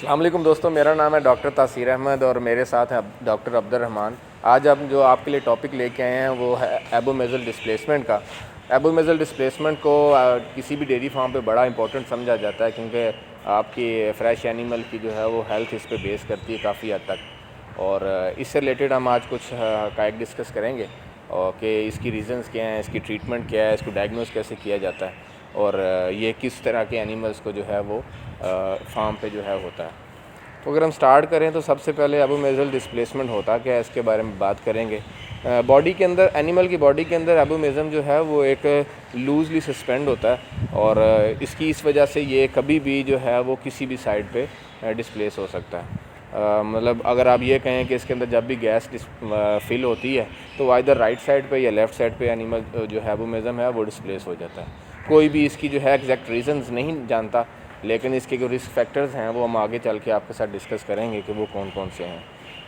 अस्सलाम वालेकुम दोस्तों, मेरा नाम है डॉक्टर तासीर अहमद और मेरे साथ हैं डॉक्टर अब्दुल रहमान। आज हम जो आपके लिए टॉपिक लेके आए हैं वो है एबोमेजल डिस्प्लेसमेंट का। एबोमेजल डिस्प्लेसमेंट को किसी भी डेयरी फार्म पे बड़ा इंपॉर्टेंट समझा जाता है, क्योंकि आपकी फ्रेश एनिमल की जो है वो हेल्थ इस पे बेस करती है काफ़ी हद तक। और इससे रिलेटेड हम आज कुछ हक़ाइक़ डिस्कस करेंगे और कि इसकी रीज़न्स क्या हैं, इसकी ट्रीटमेंट क्या है, इसको डायग्नोस कैसे किया जाता है और ये किस तरह के एनिमल्स को जो है वो फार्म पे जो है होता है। तो अगर हम स्टार्ट करें तो सबसे पहले एबोमेजल डिस्प्लेसमेंट होता क्या है, इसके बारे में बात करेंगे। बॉडी के अंदर, एनिमल की बॉडी के अंदर एबोमेजम जो है वो एक लूजली सस्पेंड होता है और इसकी इस वजह से ये कभी भी जो है वो किसी भी साइड पे डिस्प्लेस हो सकता है। मतलब अगर आप ये कहें कि इसके अंदर जब भी गैस फिल होती है तो इधर राइट साइड पे या लेफ़्ट साइड पे एनिमल जो है एबोमेजम है वो डिस्प्लेस हो जाता है। कोई भी इसकी जो है एग्जैक्ट रीज़न्स नहीं जानता, लेकिन इसके जो रिस्क फैक्टर्स हैं वो हम आगे चल के आपके साथ डिस्कस करेंगे कि वो कौन कौन से हैं।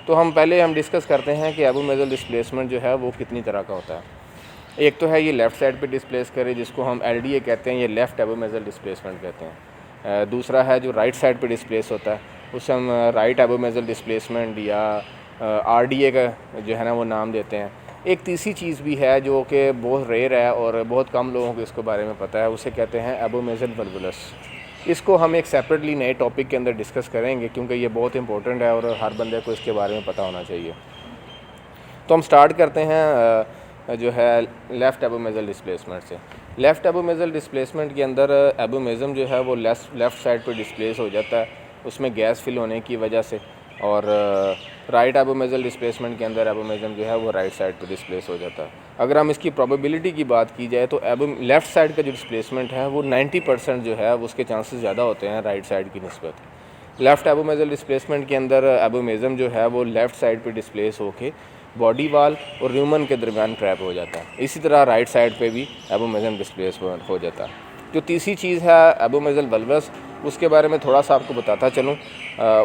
तो हम पहले डिस्कस करते हैं कि एबोमेजल डिस्प्लेसमेंट जो है वो कितनी तरह का होता है। एक तो है ये लेफ़्ट साइड पे डिस्प्लेस करे, जिसको हम LDA कहते हैं, ये लेफ़्ट एबोमेजल डिस्प्लेसमेंट कहते हैं। दूसरा है जो राइट साइड पे डिस्प्लेस होता है, उसे हम राइट एबोमेजल डिस्प्लेसमेंट या RDA का जो है ना वो नाम देते हैं। एक तीसरी चीज़ भी है जो कि बहुत रेयर है और बहुत कम लोगों को इसके बारे में पता है, उसे कहते हैं एबोमेजल वल्वुलस। इसको हम एक सेपरेटली नए टॉपिक के अंदर डिस्कस करेंगे, क्योंकि ये बहुत इंपॉर्टेंट है और हर बंदे को इसके बारे में पता होना चाहिए। तो हम स्टार्ट करते हैं जो है लेफ़्ट एबोमेजल डिस्प्लेसमेंट से। लेफ़्ट एबोमेजल डिस्प्लेसमेंट के अंदर एबोमेजम जो है वो लेफ़्ट साइड पर डिस्प्लेस हो जाता है, उसमें गैस फिल होने की वजह से। और राइट एबोमेजल डिस्प्लेसमेंट के अंदर एबोमेजम जो है वो राइट साइड पे डिस्प्लेस हो जाता है। अगर हम इसकी प्रोबेबिलिटी की बात की जाए तो लेफ़्ट साइड का जो डिस्प्लेसमेंट है वो 90% जो है उसके चांसेस ज़्यादा होते हैं राइट साइड की निस्बत। लेफ़्ट एबोमेजल डिस्प्लेसमेंट के अंदर एबोमेजम जो है वो लेफ़्ट साइड पे डिस्प्लेस होके बॉडी वाल और र्यूमन के दरमियान ट्रैप हो जाता है। इसी तरह राइट साइड पे भी एबोमेजम डिस्प्लेस हो जाता है। जो तीसरी चीज़ है एबोमेजल वल्वस, उसके बारे में थोड़ा सा आपको बताता चलूँ।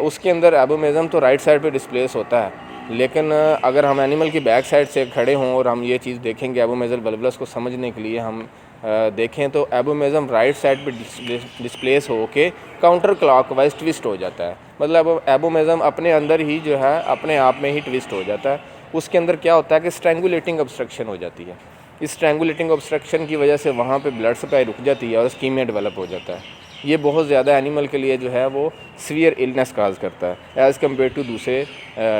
उसके अंदर एबोमेजम तो राइट साइड पे डिस्प्लेस होता है, लेकिन अगर हम एनिमल की बैक साइड से खड़े हों और हम ये चीज़ देखेंगे एबोमेजल वल्वस को समझने के लिए हम देखें तो एबोमेजम राइट साइड पे डिस्प्लेस हो के काउंटर क्लॉकवाइज ट्विस्ट हो जाता है। मतलब एबोमेजम अपने अंदर ही जो है अपने आप में ही ट्विस्ट हो जाता है। उसके अंदर क्या होता है कि स्ट्रैंगुलेटिंग ऑब्स्ट्रक्शन हो जाती है। इस स्ट्रैंगुलेटिंग ऑब्स्ट्रक्शन की वजह से वहाँ पे ब्लड सप्लाई रुक जाती है और स्कीमिया डेवलप हो जाता है। ये बहुत ज़्यादा एनिमल के लिए जो है वो सीवियर इलनेस काज करता है एज़ कम्पेयर टू दूसरे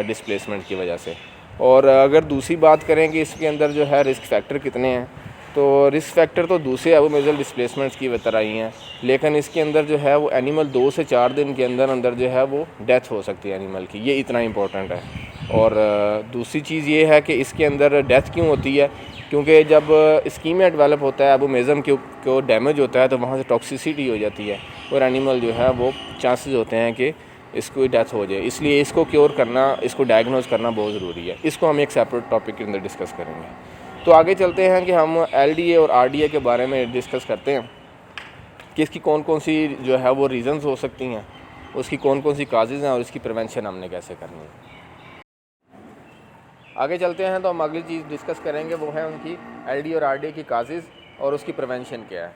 डिस्प्लेसमेंट की वजह से। और अगर दूसरी बात करें कि इसके अंदर जो है रिस्क फैक्टर कितने हैं, तो रिस्क फैक्टर तो दूसरे एबोमेजल डिस्प्लेसमेंट्स की तरह ही हैं, लेकिन इसके अंदर जो है वो एनिमल 2 से 4 दिन के अंदर अंदर जो है वो डेथ हो सकती है एनिमल की, ये इतना इंपॉर्टेंट है। और दूसरी चीज़ ये है कि इसके अंदर डेथ क्यों होती है, क्योंकि जब इस्कीमिया डेवलप होता है एबोमेजम को डैमेज होता है तो वहाँ से टॉक्सिसिटी हो जाती है और एनिमल जो है वो चांसेस होते हैं कि इसको डेथ हो जाए। इसलिए इसको क्योर करना, इसको डायग्नोज करना बहुत ज़रूरी है। इसको हम एक सेपरेट टॉपिक के अंदर डिस्कस करेंगे। तो आगे चलते हैं कि हम LDA और RDA के बारे में डिस्कस करते हैं कि इसकी कौन कौन सी जो है वो रीज़न्स हो सकती हैं, उसकी कौन कौन सी काजेज़ हैं और इसकी प्रिवेंशन हमने कैसे करनी है। आगे चलते हैं तो हम अगली चीज़ डिस्कस करेंगे, वो है उनकी LDA और RDA की काजेज़ और उसकी प्रिवेंशन क्या है।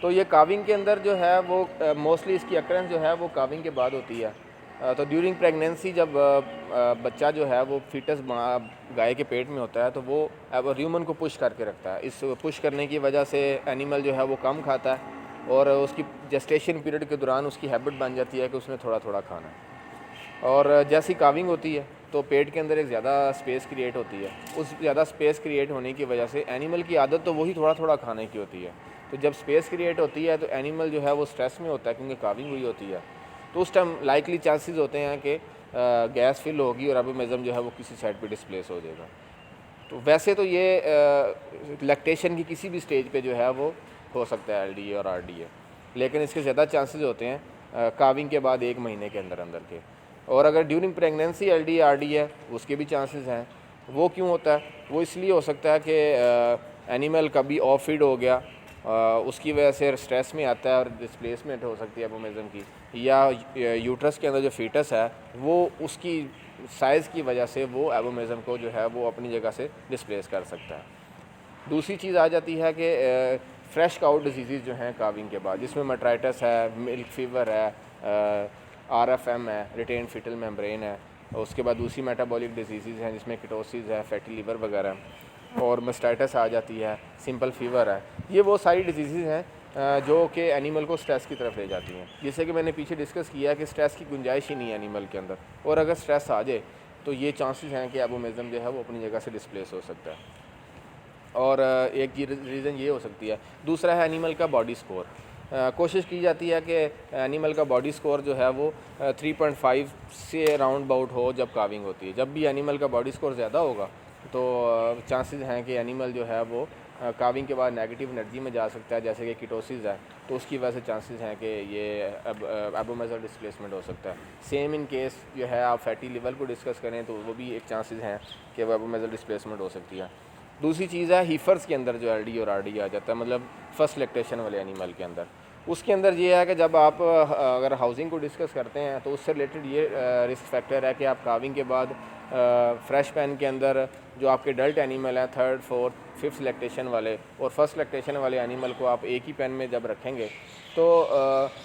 तो ये काविंग के अंदर जो है वो मोस्टली इसकी अकरेंस जो है वो काविंग के बाद होती है। तो ड्यूरिंग प्रेगनेंसी जब बच्चा जो है वो फीटस गाय के पेट में होता है तो वो र्यूमन को पुश करके रखता है। इस पुश करने की वजह से एनिमल जो है वो कम खाता है और उसकी जेस्टेशन पीरियड के दौरान उसकी हैबिट बन जाती है कि उसने थोड़ा थोड़ा खाना है। और जैसी काविंग होती है तो पेट के अंदर एक ज़्यादा स्पेस क्रिएट होती है। उस ज़्यादा स्पेस क्रिएट होने की वजह से एनिमल की आदत तो वही थोड़ा थोड़ा खाने की होती है। तो जब स्पेस क्रिएट होती है तो एनिमल जो है वो स्ट्रेस में होता है, क्योंकि काविंग हुई होती है। तो उस टाइम लाइकली चांसेस होते हैं कि गैस फिल होगी और एबोमेजम जो है वो किसी साइड पे डिस्प्लेस हो जाएगा। तो वैसे तो ये लैक्टेशन की किसी भी स्टेज पे जो है वो हो सकता है LDA और RDA, लेकिन इसके ज़्यादा चांसेस होते हैं काविंग के बाद 1 महीने के अंदर अंदर के। और अगर ड्यूरिंग प्रेगनेंसी LDA RDA है उसके भी चांसेस हैं। वो क्यों होता है? वो इसलिए हो सकता है कि एनिमल कभी ऑफ फीड हो गया, उसकी वजह से स्ट्रेस में आता है और डिस्प्लेसमेंट हो सकती है एबोमेजम की, या यूट्रस के अंदर जो फीटस है वो उसकी साइज़ की वजह से वो एबोमेजम को जो है वो अपनी जगह से डिस्प्लेस कर सकता है। दूसरी चीज़ आ जाती है कि फ्रेश काउ डिजीज़ जो हैं काविंग के बाद, जिसमें मट्राइटिस है, मिल्क फीवर है, RFM है, रिटेन फिटल मेम्ब्रेन है, उसके बाद दूसरी मेटाबॉलिक डिजीज़ हैं जिसमें कीटोसिस है, फैटी लिवर वगैरह, और मास्टाइटिस आ जाती है, सिंपल फीवर है। ये वो सारी डिजीज़ हैं जो कि एनिमल को स्ट्रेस की तरफ ले जाती हैं। जैसे कि मैंने पीछे डिस्कस किया कि स्ट्रेस की गुंजाइश ही नहीं है एनिमल के अंदर, और अगर स्ट्रेस आ जाए तो ये चांसेस हैं कि एबोमिज़म जो है वो अपनी जगह से डिस्प्लेस हो सकता है। और एक रीज़न ये हो सकती है। दूसरा है एनिमल का बॉडी स्कोर। कोशिश की जाती है कि एनिमल का बॉडी स्कोर जो है वो 3.5 से राउंड अबाउट हो जब काविंग होती है। जब भी एनिमल का बॉडी स्कोर ज़्यादा होगा तो चांसेस हैं कि एनिमल जो है वो काविंग के बाद नेगेटिव एनर्जी में जा सकता है, जैसे कि कीटोसिस है, तो उसकी वजह से चांसेस हैं कि ये एबोमेजल डिस्प्लेसमेंट हो सकता है। सेम इन केस जो है आप फैटी लिवर को डिस्कस करें तो वो भी एक चांसेस हैं कि वो एबोमेजल डिस्प्लेसमेंट हो सकती है। दूसरी चीज़ है हीफर्स के अंदर जो LD और RD आ जाता है, मतलब फर्स्ट लैक्टेशन वाले एनिमल के अंदर। उसके अंदर ये है कि जब आप अगर हाउसिंग को डिस्कस करते हैं तो उससे रिलेटेड ये रिस्क फैक्टर है कि आप काविंग के बाद फ्रेश पैन के अंदर जो आपके डल्ट एनिमल हैं, 3rd, 4th, 5th लैक्टेशन वाले और फर्स्ट लैक्टेशन वाले एनिमल को आप एक ही पैन में जब रखेंगे तो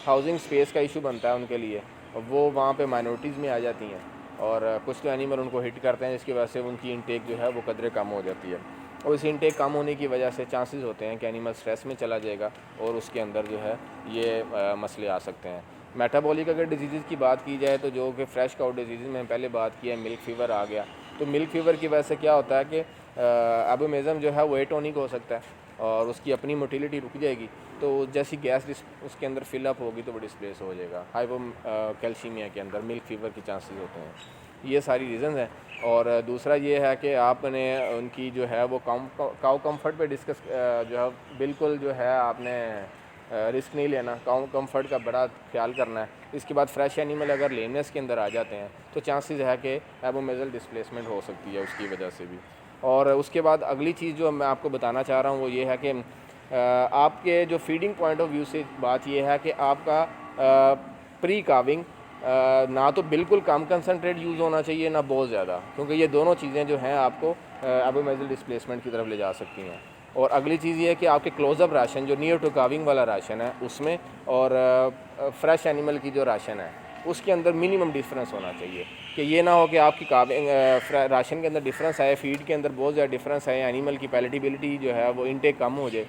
हाउसिंग स्पेस का इशू बनता है उनके लिए, वो वहाँ पे माइनॉरिटीज़ में आ जाती हैं और कुछ तो एनिमल उनको हिट करते हैं, जिसकी वजह से उनकी इनटेक जो है वो कदरे कम हो जाती है। और इस इनटेक कम होने की वजह से चांसेस होते हैं कि एनिमल स्ट्रेस में चला जाएगा और उसके अंदर जो है ये मसले आ सकते हैं। मेटाबॉलिक अगर डिजीज़ की बात की जाए तो जो कि फ्रेश काउ डिजीज़ में पहले बात की है, मिल्क फीवर आ गया। तो मिल्क फीवर की वजह से क्या होता है कि एबोमेज़म जो है वो एटोनिक हो सकता है और उसकी अपनी मोटिलिटी रुक जाएगी, तो जैसी गैस उसके अंदर फिलअप होगी तो वो डिस्प्लेस हो जाएगा। हाइपो कैल्सीमिया के अंदर मिल्क फीवर के चांसेस होते हैं। ये सारी रीज़न्स हैं। और दूसरा ये है कि आपने उनकी जो है वो काउ कम्फर्ट पे डिस्कस जो है बिल्कुल जो है आपने रिस्क नहीं लेना, काउ कम्फर्ट का बड़ा ख्याल करना है। इसके बाद फ्रेश एनिमल अगर लेमनेस के अंदर आ जाते हैं तो चांसेस है कि एबोमेजल डिस्प्लेसमेंट हो सकती है उसकी वजह से भी। और उसके बाद अगली चीज़ जो मैं आपको बताना चाह रहा हूँ वो ये है कि आपके जो फीडिंग पॉइंट ऑफ व्यू से बात ये है कि आपका प्री काविंग ना तो बिल्कुल कम कंसनट्रेट यूज़ होना चाहिए ना बहुत ज़्यादा, क्योंकि ये दोनों चीज़ें जो हैं आपको एबोमेजल डिस्प्लेसमेंट की तरफ ले जा सकती हैं। और अगली चीज़ ये है कि आपके क्लोज़अप राशन जो नियर टू काविंग वाला राशन है उसमें और फ्रेश एनिमल की जो राशन है उसके अंदर मिनिमम डिफरेंस होना चाहिए, कि ये ना हो कि आपकी काविंग राशन के अंदर डिफरेंस आए, फीड के अंदर बहुत ज़्यादा डिफरेंस आए, एनिमल की पैलेटेबिलिटी जो है वो इनटेक कम हो जाए,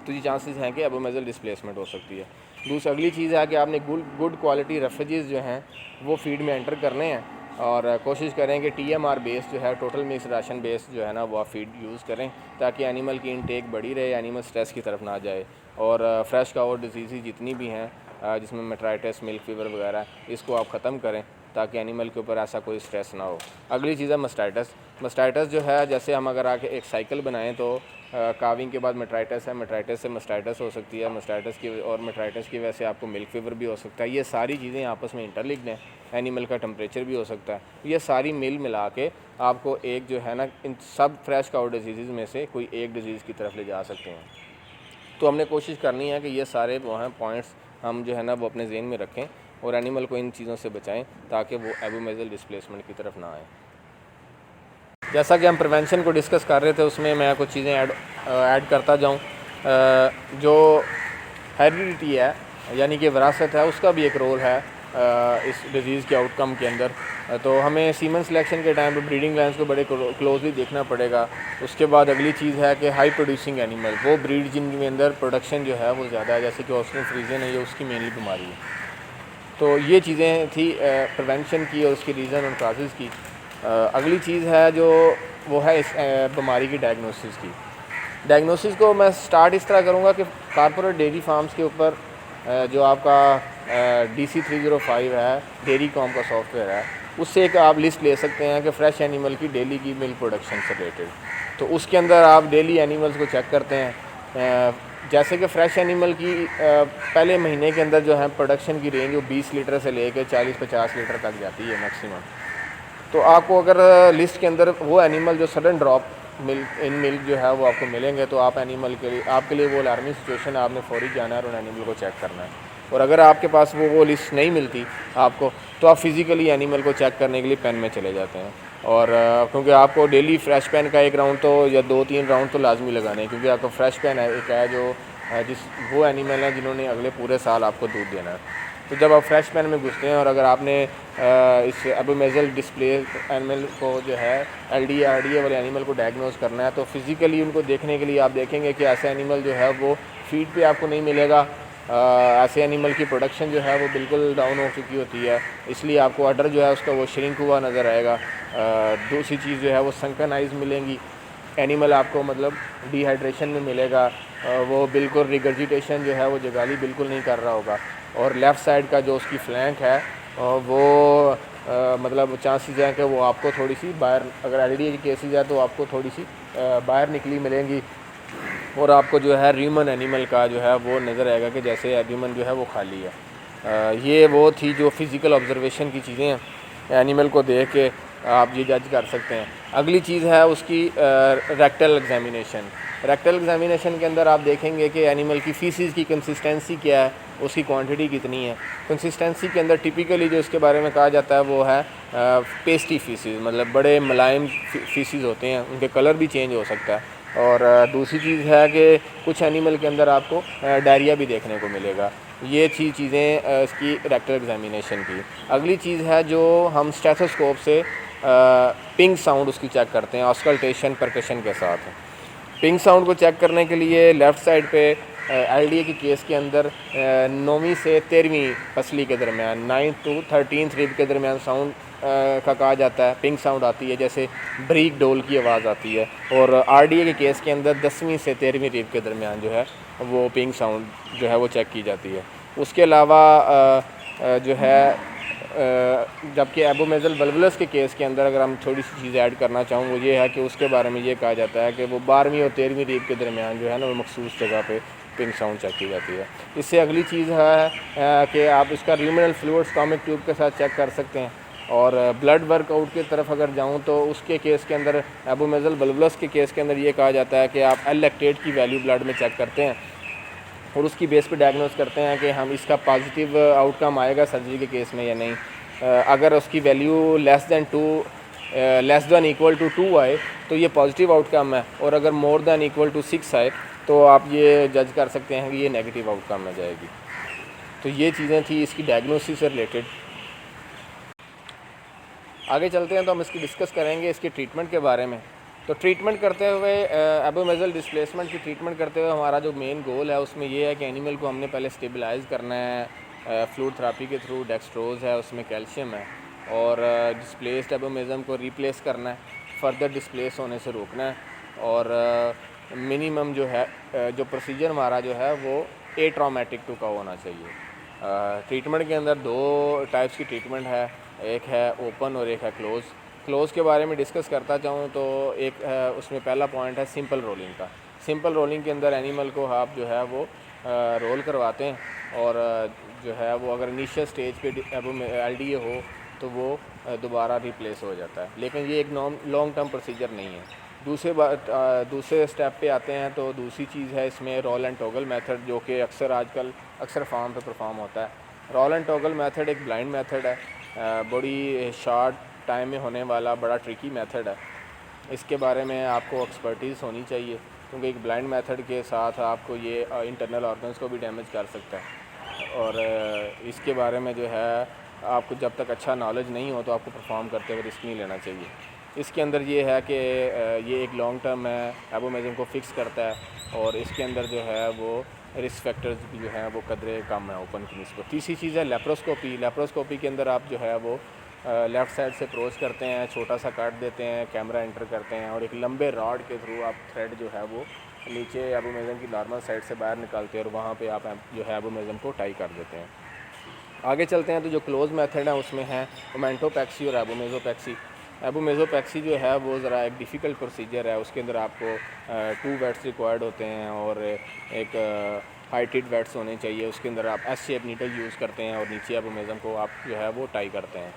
तो ये चांसेस हैं कि एबोमेजल डिस्प्लेसमेंट हो सकती है। दूसरी अगली चीज़ है कि आपने गुड क्वालिटी रेफ्रिजरेज जो हैं वो फीड में एंटर करने हैं और कोशिश करें कि TMR बेस जो है टोटल मिक्स राशन बेस जो है ना वो आप फीड यूज़ करें ताकि एनिमल की इनटेक बढ़ी रहे, एनिमल स्ट्रेस की तरफ ना जाए। और फ्रेश काउ डिजीज़ जितनी भी हैं जिसमें मेट्राइटिस, मिल्क फीवर वगैरह, इसको आप ख़त्म करें ताकि एनिमल के ऊपर ऐसा कोई स्ट्रेस ना हो। अगली चीज़ है मास्टाइटिस जो है, जैसे हम अगर आके एक साइकिल बनाएं तो काविंग के बाद मेट्राइटिस है, मेट्राइटिस से मास्टाइटिस हो सकती है, मास्टाइटिस की और मेट्राइटिस की वजह से आपको मिल्क फीवर भी हो सकता है। ये सारी चीज़ें आपस में इंटरलिंक्ड हैं। एनिमल का टेम्परेचर भी हो सकता है, ये सारी मिला के आपको एक जो है ना इन सब फ्रेश काउ डिजीज़ में से कोई एक डिजीज़ की तरफ ले जा सकते हैं। तो हमने कोशिश करनी है कि ये सारे वो हैं पॉइंट्स हम जो है ना वो अपने ज़हन में रखें और एनिमल को इन चीज़ों से बचाएं ताकि वो एबोमेजल डिस्प्लेसमेंट की तरफ ना आए। जैसा कि हम प्रिवेंशन को डिस्कस कर रहे थे उसमें मैं कुछ चीज़ें ऐड करता जाऊं। जो हेरिडिटी है यानी कि विरासत है उसका भी एक रोल है इस डिज़ीज़ के आउटकम के अंदर। तो हमें सीमन सिलेक्शन के टाइम पे ब्रीडिंग लाइन्स को बड़े क्लोजली देखना पड़ेगा। उसके बाद अगली चीज़ है कि हाई प्रोड्यूसिंग एनिमल, वो ब्रीड जिनके अंदर प्रोडक्शन जो है वो ज़्यादा है, जैसे कि ऑस्ट्रियन फ्रीजन है, ये उसकी मेनली बीमारी है। तो ये चीज़ें थी प्रिवेंशन की और उसकी रीज़न और काजेज़ की। अगली चीज़ है जो वो है इस बीमारी की डायग्नोसिस की। डायग्नोसिस को मैं स्टार्ट इस तरह करूँगा कि कॉर्पोरेट डेयरी फार्म्स के ऊपर जो आपका DC 305 है, डेयरी कॉम का सॉफ्टवेयर है, उससे एक आप लिस्ट ले सकते हैं कि फ़्रेश एनिमल की डेली की मिल्क प्रोडक्शन से रिलेटेड। तो उसके अंदर आप डेली एनिमल्स को चेक करते हैं। जैसे कि फ़्रेश एनिमल की पहले महीने के अंदर जो है प्रोडक्शन की रेंज वो 20 लीटर से लेकर 40-50 लीटर तक जाती है मैक्सिमम। तो आपको अगर लिस्ट के अंदर वो एनिमल जो सडन ड्रॉप मिल्क जो है वो आपको मिलेंगे तो आप एनिमल के लिए आपके लिए वो अलार्मिंग सिचुएशन है, आपने फौरी जाना है और उन एनिमल को चेक करना है। और अगर आपके पास वो लिस्ट नहीं मिलती आपको तो आप फिज़िकली एनिमल को चेक करने के लिए पेन में चले जाते हैं। और क्योंकि आपको डेली फ्रेश पेन का एक राउंड तो या 2-3 राउंड तो लाजमी लगाने हैं, क्योंकि आपको फ्रेश पेन है एक है जो जिस वो एनिमल है जिन्होंने अगले पूरे साल आपको दूध देना है। तो जब आप फ्रेश पेन में घुसते हैं और अगर आपने इस एबोमेजल डिस्प्ले एनिमल को जो है LDA RDA वाले एनिमल को डायग्नोज करना है, तो फिज़िकली उनको देखने के लिए आप देखेंगे कि ऐसा एनिमल जो है वो फीड पे आपको नहीं मिलेगा। ऐसे एनिमल की प्रोडक्शन जो है वो बिल्कुल डाउन हो चुकी होती है, इसलिए आपको अडर जो है उसका वो श्रिंक हुआ नज़र आएगा। दूसरी चीज़ जो है वो संकन आइज़ मिलेंगी, एनिमल आपको मतलब डिहाइड्रेशन में मिलेगा, वो बिल्कुल रिगर्जिटेशन जो है वो जगाली बिल्कुल नहीं कर रहा होगा। और लेफ़्ट साइड का जो उसकी फ्लैंक है वो मतलब चांसेस हैं कि वो आपको थोड़ी सी बाहर, अगर LDA की केसेस है तो आपको थोड़ी सी बाहर निकली मिलेंगी, और आपको जो है र्यूमन एनिमल का जो है वो नज़र आएगा कि जैसे एब्यूमन जो है वो खाली है। ये वो थी जो फ़िज़िकल ऑब्ज़र्वेशन की चीज़ें हैं, एनिमल को देख के आप ये जज कर सकते हैं। अगली चीज़ है उसकी रेक्टल एग्जामिनेशन। रेक्टल एग्जामिनेशन के अंदर आप देखेंगे कि एनिमल की फीसिस की कंसिस्टेंसी क्या है, उसकी क्वांटिटी कितनी है। कंसिस्टेंसी के अंदर टिपिकली जो इसके बारे में कहा जाता है वो है पेस्टी फीसिस, मतलब बड़े मुलायम फीसिस होते हैं, उनके कलर भी चेंज हो सकता है। और दूसरी चीज़ है कि कुछ एनिमल के अंदर आपको डायरिया भी देखने को मिलेगा। ये चीज़ें इसकी रेक्टल एग्जामिनेशन की। अगली चीज़ है जो हम स्टेथोस्कोप से पिंग साउंड उसकी चेक करते हैं ऑस्कल्टेशन परकशन के साथ। पिंग साउंड को चेक करने के लिए लेफ़्ट साइड पे LDA की केस के अंदर 9वीं से 13वीं पसली के दरमियान 9th to 13th रिब के दरमियान साउंड का कहा जाता है, पिंग साउंड आती है, जैसे ब्रीक डोल की आवाज़ आती है। और RDA के केस के अंदर 10वीं से 13वीं रिब के दरमियान जो है वो पिंग साउंड जो है वो चेक की जाती है। उसके अलावा जो है जबकि एबोमेजल वल्वुलस के केस के अंदर अगर हम थोड़ी सी चीज़ ऐड करना चाहूँ वो ये है कि उसके बारे में ये कहा जाता है कि वो 12वीं और 13वीं रीब के दरमियान जो है ना वो मखसूस जगह पे पिंग साउंड चेक की जाती है। इससे अगली चीज़ है कि आप इसका ल्यूमिनल फ्लूइड स्टोमिक ट्यूब के साथ चेक कर सकते हैं। और ब्लड वर्कआउट की तरफ अगर जाऊँ तो उसके केस के अंदर एबोमेजल वल्वुलस के केस के अंदर ये कहा जाता है कि आप L-लैक्टेट की वैल्यू ब्लड में चेक करते हैं और उसकी बेस पे डायग्नोस करते हैं कि हम इसका पॉजिटिव आउटकम आएगा सर्जरी के केस में या नहीं। अगर उसकी value less than equal to 2 आए तो ये पॉजिटिव आउटकम है, और अगर मोर दैन इक्वल टू 6 आए तो आप ये जज कर सकते हैं कि ये नेगेटिव आउटकम में जाएगी। तो ये चीज़ें थी इसकी डायग्नोसिस से रिलेटेड। आगे चलते हैं तो हम इसकी डिस्कस करेंगे इसके ट्रीटमेंट के बारे में। तो ट्रीटमेंट करते हुए एबोमेजल डिस्प्लेसमेंट की ट्रीटमेंट करते हुए हमारा जो मेन गोल है उसमें ये है कि एनिमल को हमने पहले स्टेबलाइज़ करना है फ्लूइड थेरेपी के थ्रू। डेक्सट्रोज है, उसमें कैल्शियम है, और डिस्प्लेस्ड एबोमेजम को रिप्लेस करना है, फर्दर डिस्प्लेस होने से रोकना है। और मिनिमम जो है जो प्रोसीजर हमारा जो है वो एट्रॉमेटिक टू का होना चाहिए। ट्रीटमेंट के अंदर 2 टाइप्स की ट्रीटमेंट है, एक है ओपन और एक है क्लोज़ के बारे में डिस्कस करता चाहूँ तो एक उसमें पहला पॉइंट है सिंपल रोलिंग का। सिंपल रोलिंग के अंदर एनिमल को आप जो है वो रोल करवाते हैं, और जो है वो अगर इनिशियल स्टेज पे LDA हो तो वो दोबारा रिप्लेस हो जाता है, लेकिन ये एक लॉन्ग टर्म प्रोसीजर नहीं है। दूसरे स्टेप पे आते हैं तो दूसरी चीज़ है इसमें रोल एंड टॉगल मेथड, जो कि अक्सर फार्म पे परफॉर्म होता है। रोल एंड टॉगल मेथड एक ब्लाइंड मेथड है, बड़ी शॉर्ट टाइम में होने वाला बड़ा ट्रिकी मेथड है। इसके बारे में आपको एक्सपर्टीज़ होनी चाहिए, क्योंकि एक ब्लाइंड मेथड के साथ आपको ये इंटरनल ऑर्गन्स को भी डैमेज कर सकता है। और इसके बारे में जो है आपको जब तक अच्छा नॉलेज नहीं हो तो आपको परफॉर्म करते हुए रिस्क नहीं लेना चाहिए। इसके अंदर ये है कि ये एक लॉन्ग टर्म है, एबोमेजम को फिक्स करता है, और इसके अंदर जो है वो रिस्क फैक्टर्स भी जो है वो कदरे कम है ओपन की निस्बत। तीसरी चीज़ है लेप्रोस्कोपी के अंदर आप जो है वो लेफ़्ट साइड से अप्रोच करते हैं, छोटा सा काट देते हैं, कैमरा एंटर करते हैं, और एक लंबे रॉड के थ्रू आप थ्रेड जो है वो नीचे एबोमेजम की नॉर्मल साइड से बाहर निकालते हैं, और वहाँ पे आप जो है एबोमेजम को टाई कर देते हैं। आगे चलते हैं तो जो क्लोज मेथड है उसमें है ओमेंटोपैक्सी और एबोमेजोपैक्सी। एबोमेजोपैक्सी जो है वो ज़रा एक डिफ़िकल्ट प्रोसीजर है, उसके अंदर आपको 2 वेट्स रिक्वायर्ड होते हैं, और एक हाइटेड वेट्स होने चाहिए। उसके अंदर आप एस शेप नीडल यूज़ करते हैं, और नीचे एबोमेजम को आप जो है वो टाई करते हैं।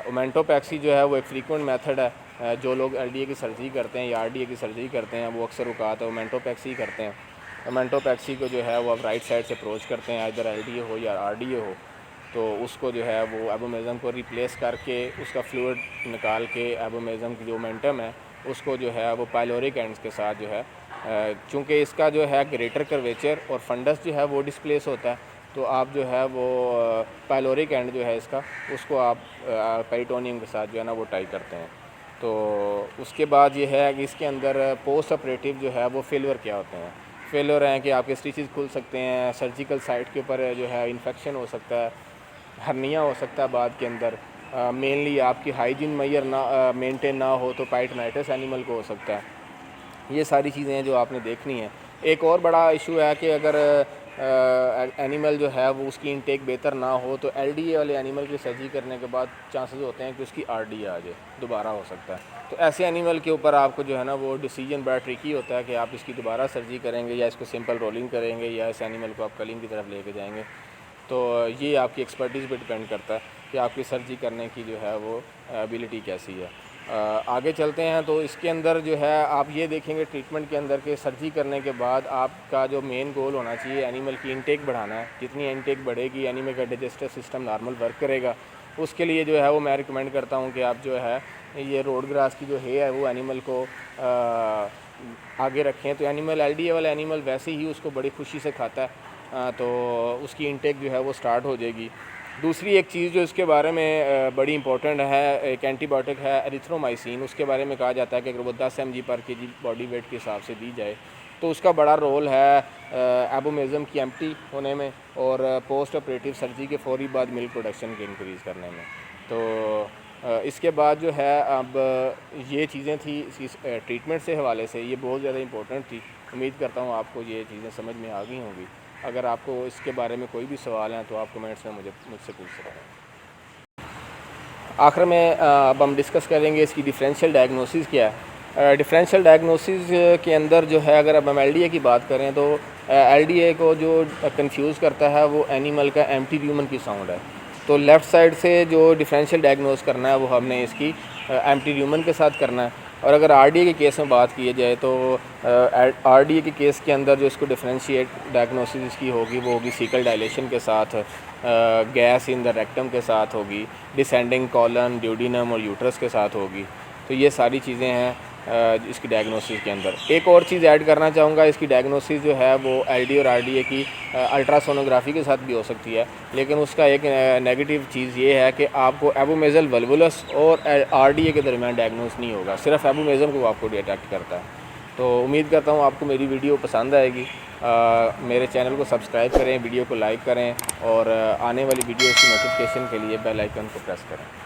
ओमेंटोपैक्सी जो है वो एक फ्रीक्वेंट मेथड है, जो लोग LDA की सर्जरी करते हैं या RDA की सर्जरी करते हैं वो अक्सर औकात ओमेंटोपैक्सी करते हैं। ओमेंटोपैक्सी को जो है वो आप राइट साइड से अप्रोच करते हैं, इधर LDA हो या RDA हो, तो उसको जो है वो एबोमेजम को रिप्लेस करके उसका फ्लूइड निकाल के एबोमेजम की जो मोमेंटम है उसको जो है वो पाइलोरिक एंड्स के साथ जो है, चूँकि इसका जो है ग्रेटर कर्वेचर और फंडस जो है वो डिस्प्लेस होता है, तो आप जो है वो पाइलोरिक एंड जो है इसका उसको आप पेरिटोनियम के साथ जो है ना वो टाई करते हैं। तो उसके बाद ये है कि इसके अंदर पोस्ट ऑपरेटिव जो है वो फेलियर क्या होते हैं। फेलियर हैं कि आपके स्टिचेस खुल सकते हैं, सर्जिकल साइट के ऊपर जो है इन्फेक्शन हो सकता है, हर्निया हो सकता है बाद के अंदर, मेनली आपकी हाइजीन मैयर ना मेंटेन ना हो तो पाइटनाइटिस एनिमल को हो सकता है। ये सारी चीज़ें हैं जो आपने देखनी है। एक और बड़ा इशू है कि अगर एनिमल जो है वो उसकी इनटेक बेहतर ना हो तो एलडीए वाले एनिमल की सर्जरी करने के बाद चांसेस होते हैं कि उसकी आरडीए आ जाए, दोबारा हो सकता है। तो ऐसे एनिमल के ऊपर आपको जो है ना वो डिसीजन बड़ा ट्रिकी होता है कि आप इसकी दोबारा सर्जरी करेंगे या इसको सिंपल रोलिंग करेंगे या इस एनिमल को आप कलिंग की तरफ लेके जाएंगे। तो ये आपकी एक्सपर्टीज़ पे डिपेंड करता है कि आपकी सर्जरी करने की जो है वो एबिलिटी कैसी है। आगे चलते हैं तो इसके अंदर जो है आप ये देखेंगे ट्रीटमेंट के अंदर कि सर्जरी करने के बाद आपका जो मेन गोल होना चाहिए एनिमल की इनटेक बढ़ाना है। जितनी इनटेक बढ़ेगी एनिमल का डाइजेस्टिव सिस्टम नॉर्मल वर्क करेगा। उसके लिए जो है वो मैं रिकमेंड करता हूँ कि आप जो है ये रोड ग्रास की जो है वो एनिमल को आगे रखें। तो एनिमल एलडीए वाला एनिमल वैसे ही उसको बड़ी खुशी से खाता है, तो उसकी इनटेक जो है वो स्टार्ट हो जाएगी। दूसरी एक चीज़ जो इसके बारे में बड़ी इंपॉर्टेंट है, एक एंटीबायोटिक है एरिथ्रोमाइसिन। उसके बारे में कहा जाता है कि अगर वो 10 mg पर केजी बॉडी वेट के हिसाब से दी जाए तो उसका बड़ा रोल है एबोमेज़म की एम्प्टी होने में और पोस्ट ऑपरेटिव सर्जरी के फौरी बाद मिल्क प्रोडक्शन के इंक्रीज़ करने में। तो इसके बाद जो है अब ये चीज़ें थी इस ट्रीटमेंट से हवाले से, ये बहुत ज़्यादा इंपॉर्टेंट थी। उम्मीद करता हूँ आपको ये चीज़ें समझ में आ गई होंगी। अगर आपको इसके बारे में कोई भी सवाल हैं तो आप कमेंट्स में मुझसे पूछ सकते हैं। आखिर में अब हम डिस्कस करेंगे इसकी डिफरेंशियल डायग्नोसिस क्या है। डिफरेंशियल डायग्नोसिस के अंदर जो है अगर अब हम एलडीए की बात करें तो एलडीए को जो कंफ्यूज करता है वो एनिमल का एम्प्टी ल्यूमन की साउंड है। तो लेफ़्ट साइड से जो डिफरेंशियल डायग्नोस करना है वो हमने इसकी एम्प्टी ल्यूमन के साथ करना है। और अगर आरडीए के केस में बात की जाए तो आरडीए के केस के अंदर जो इसको डिफरेंशिएट डायग्नोसिस इसकी होगी वो होगी सीकल डायलेशन के साथ, गैस इन द रेक्टम के साथ होगी, डिसेंडिंग कॉलन, ड्यूडिनम और यूट्रस के साथ होगी। तो ये सारी चीज़ें हैं इसकी डायग्नोसिस के अंदर। एक और चीज़ ऐड करना चाहूँगा, इसकी डायग्नोसिस जो है वो एलडी और आरडीए की अल्ट्रासोनोग्राफी के साथ भी हो सकती है। लेकिन उसका एक नेगेटिव चीज़ ये है कि आपको एबोमेजल वल्वुलस और आरडीए के दरमियान डायग्नोस नहीं होगा, सिर्फ एबोमेजल को आपको डिटेक्ट करता है। तो उम्मीद करता हूँ आपको मेरी वीडियो पसंद आएगी। मेरे चैनल को सब्सक्राइब करें, वीडियो को लाइक करें और आने वाली वीडियो की नोटिफिकेशन के लिए बेल आइकन को प्रेस करें।